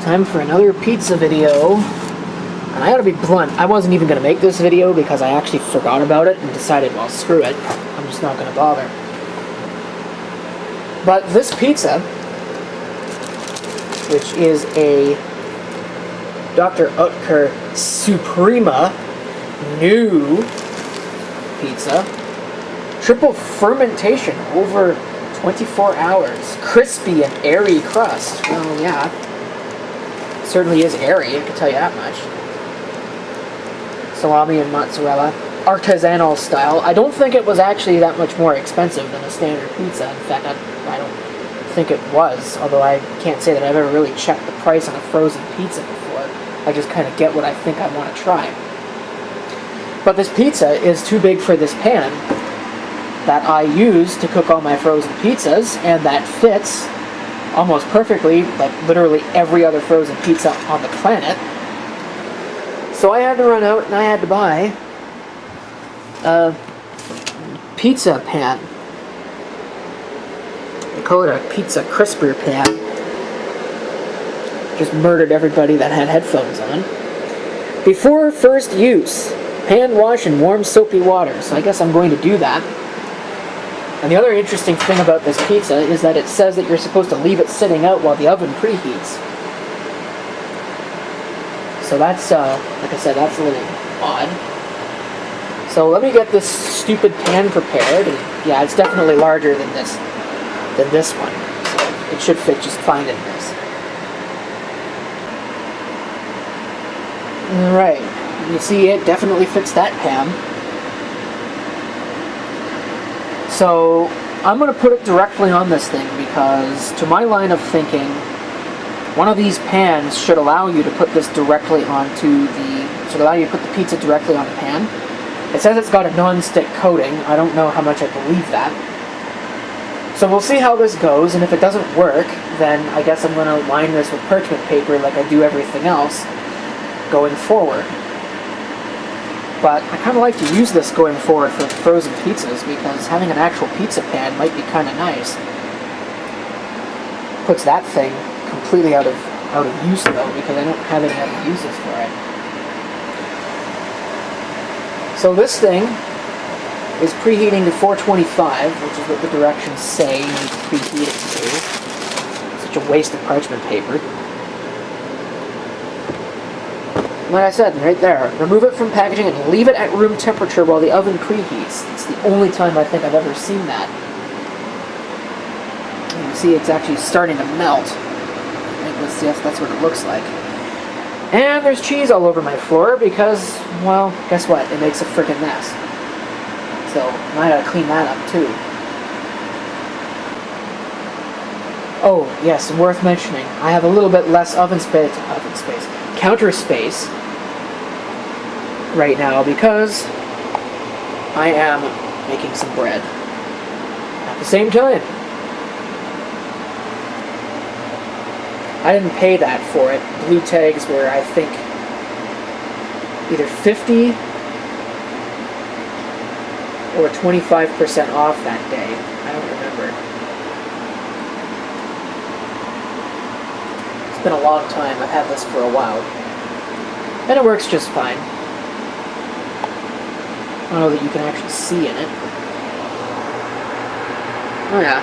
Time for another pizza video. And I gotta be blunt, I wasn't even gonna make this video because I actually forgot about it and decided, well, screw it, I'm just not gonna bother. But this pizza, which is a Dr. Oetker Suprema new pizza, triple fermentation over 24 hours, crispy and airy crust. Well, yeah, certainly is airy, I can tell you that much. Salami and mozzarella, artisanal style. I don't think it was actually that much more expensive than a standard pizza. In fact, I don't think it was, although I can't say that I've ever really checked the price on a frozen pizza before. I just kind of get what I think I want to try. But this pizza is too big for this pan that I use to cook all my frozen pizzas, and that fits almost perfectly, like literally every other frozen pizza on the planet. So I had to run out and I had to buy a pizza pan. They call it a pizza crisper pan. Just murdered everybody that had headphones on. Before first use, hand wash in warm soapy water. So I guess I'm going to do that. And the other interesting thing about this pizza is that it says that you're supposed to leave it sitting out while the oven preheats. So that's, like I said, that's a little odd. So let me get this stupid pan prepared. And yeah, it's definitely larger than this one. So it should fit just fine in this. Alright, you see it definitely fits that pan. So I'm going to put it directly on this thing because to my line of thinking, one of these pans should allow you to put this directly onto should allow you to put the pizza directly on the pan. It says it's got a non-stick coating. I don't know how much I believe that. So we'll see how this goes, and if it doesn't work, then I guess I'm going to line this with parchment paper like I do everything else going forward. But I kind of like to use this going forward for frozen pizzas because having an actual pizza pan might be kind of nice. Puts that thing completely out of use though because I don't have any other uses for it. So this thing is preheating to 425, which is what the directions say you need to preheat it to. Such a waste of parchment paper. Like I said, right there, remove it from packaging and leave it at room temperature while the oven preheats. It's the only time I think I've ever seen that. You can see it's actually starting to melt. Yes, that's what it looks like. And there's cheese all over my floor because, well, guess what? It makes a frickin' mess. So, now I gotta clean that up too. Oh, yes, and worth mentioning, I have a little bit less counter space right now because I am making some bread at the same time. I didn't pay that for it. Blue tags were, I think, either 50 or 25% off that day. I don't remember. It's been a long time. I've had this for a while. And it works just fine. I don't know that you can actually see in it. Oh yeah.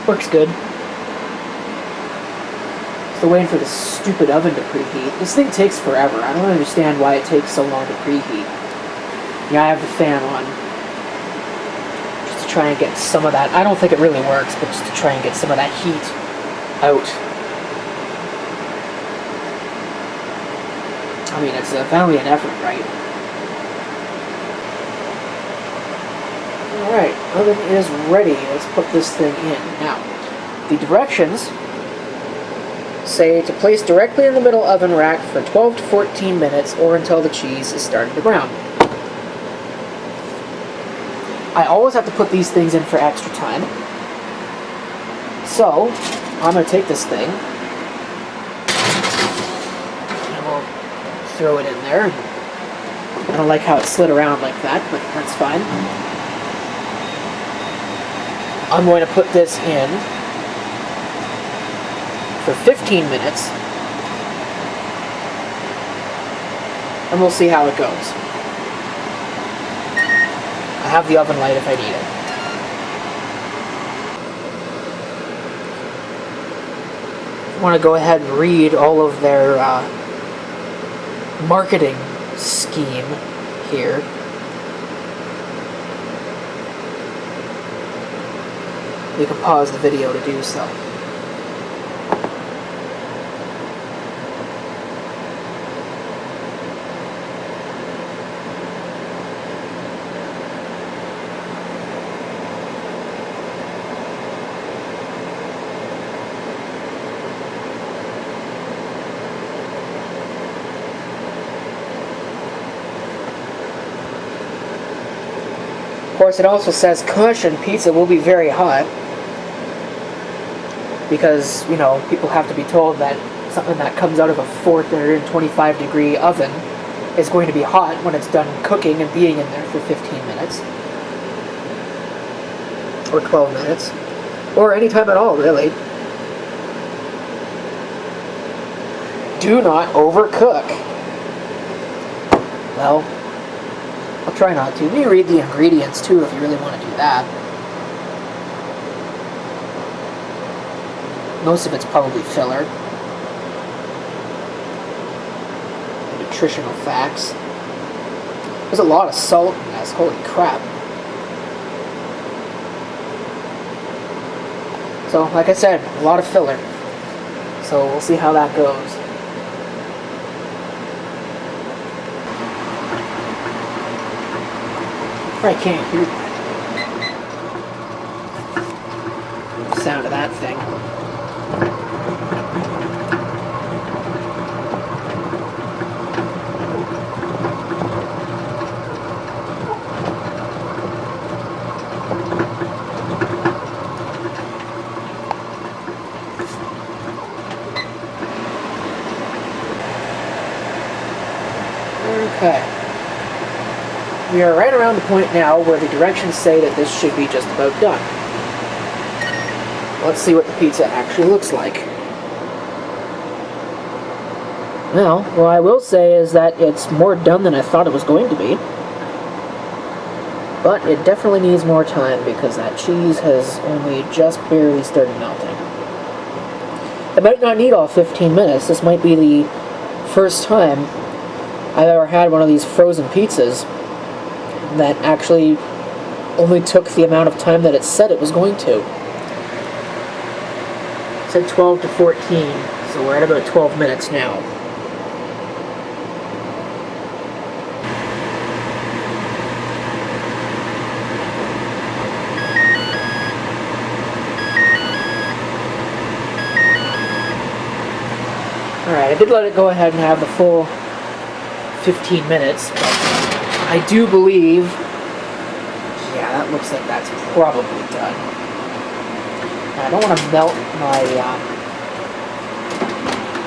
Works good. Still waiting for this stupid oven to preheat. This thing takes forever. I don't understand why it takes so long to preheat. Yeah, I have the fan on. Just to try and get some of that. I don't think it really works, but just to try and get some of that heat out. I mean, it's a valiant effort, right? Alright, oven is ready. Let's put this thing in. Now, the directions say to place directly in the middle oven rack for 12 to 14 minutes or until the cheese is starting to brown. I always have to put these things in for extra time. So, I'm going to take this thing and we'll throw it in there. I don't like how it slid around like that, but that's fine. I'm going to put this in for 15 minutes. And we'll see how it goes. I have the oven light if I need it. I want to go ahead and read all of their marketing scheme here. You can pause the video to do so. Of course, it also says, caution, pizza will be very hot. Because, you know, people have to be told that something that comes out of a 425 degree oven is going to be hot when it's done cooking and being in there for 15 minutes. Or 12 minutes. Or any time at all, really. Do not overcook. Well, I'll try not to. You read the ingredients too if you really want to do that. Most of it's probably filler. Nutritional facts. There's a lot of salt in this, holy crap. So, like I said, a lot of filler. So we'll see how that goes. I can't hear the sound of that thing. Okay. We are right around the point now where the directions say that this should be just about done. Let's see what the pizza actually looks like. Well, what I will say is that it's more done than I thought it was going to be. But it definitely needs more time because that cheese has only just barely started melting. It might not need all 15 minutes. This might be the first time I've ever had one of these frozen pizzas that actually only took the amount of time that it said it was going to. It said 12 to 14, so we're at about 12 minutes now. Alright, I did let it go ahead and have the full 15 minutes, but I do believe, yeah, that looks like that's probably done. Now, I don't want to melt my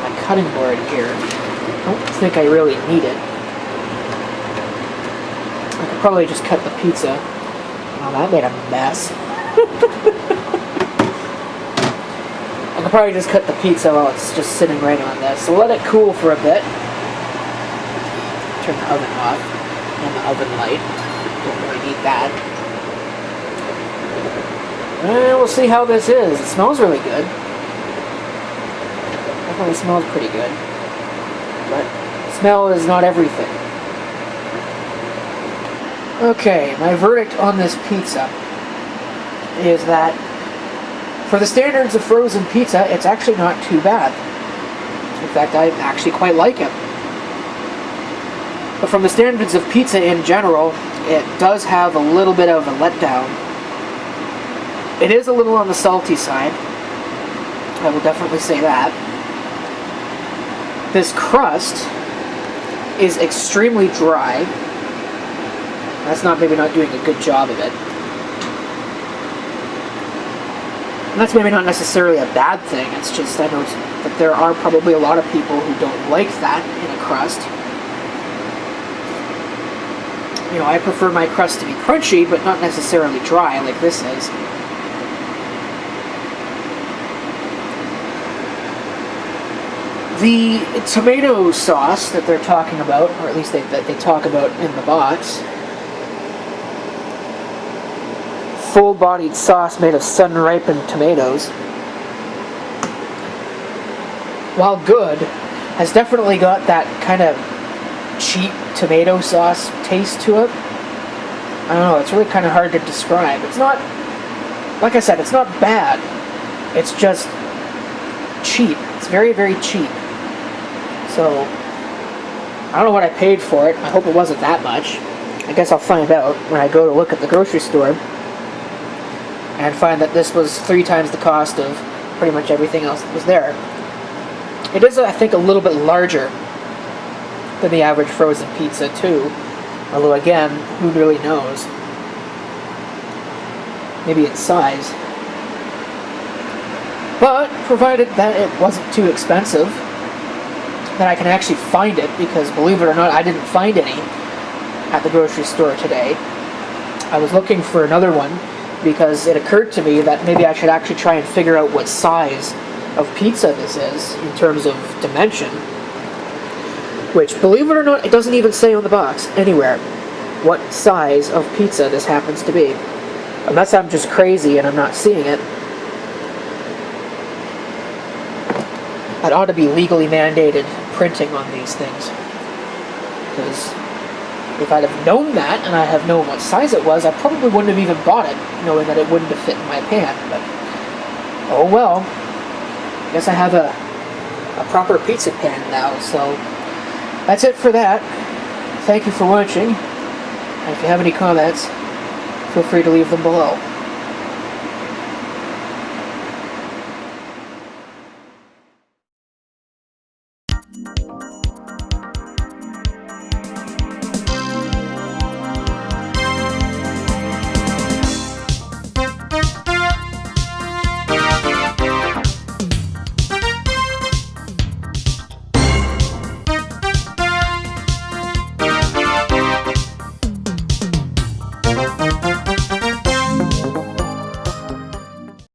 my cutting board here. I don't think I really need it. I could probably just cut the pizza. Oh, that made a mess. I could probably just cut the pizza while it's just sitting right on this. So let it cool for a bit. Turn the oven off. And the oven light. Don't really need that. And we'll see how this is. It smells really good. Definitely smells pretty good. But smell is not everything. Okay, my verdict on this pizza is that for the standards of frozen pizza, it's actually not too bad. In fact, I actually quite like it. But from the standards of pizza in general, it does have a little bit of a letdown. It is a little on the salty side. I will definitely say that. This crust is extremely dry. That's maybe not doing a good job of it. And that's maybe not necessarily a bad thing. It's just I know that there are probably a lot of people who don't like that in a crust. You know, I prefer my crust to be crunchy, but not necessarily dry like this is. The tomato sauce that they're talking about, or at least that they talk about in the box, full-bodied sauce made of sun-ripened tomatoes, while good, has definitely got that kind of cheap tomato sauce taste to it. I don't know, it's really kind of hard to describe. It's not, like I said, it's not bad. It's just cheap. It's very, very cheap. So, I don't know what I paid for it. I hope it wasn't that much. I guess I'll find out when I go to look at the grocery store and find that this was 3 times the cost of pretty much everything else that was there. It is, I think, a little bit larger than the average frozen pizza, too. Although, again, who really knows? Maybe its size. But, provided that it wasn't too expensive, that I can actually find it, because believe it or not, I didn't find any at the grocery store today. I was looking for another one, because it occurred to me that maybe I should actually try and figure out what size of pizza this is, in terms of dimension. Which, believe it or not, it doesn't even say on the box, anywhere, what size of pizza this happens to be. Unless I'm just crazy and I'm not seeing it. That ought to be legally mandated printing on these things. Because if I'd have known that, and I have known what size it was, I probably wouldn't have even bought it, knowing that it wouldn't have fit in my pan. But, oh well. I guess I have a proper pizza pan now, so that's it for that. Thank you for watching, and if you have any comments, feel free to leave them below.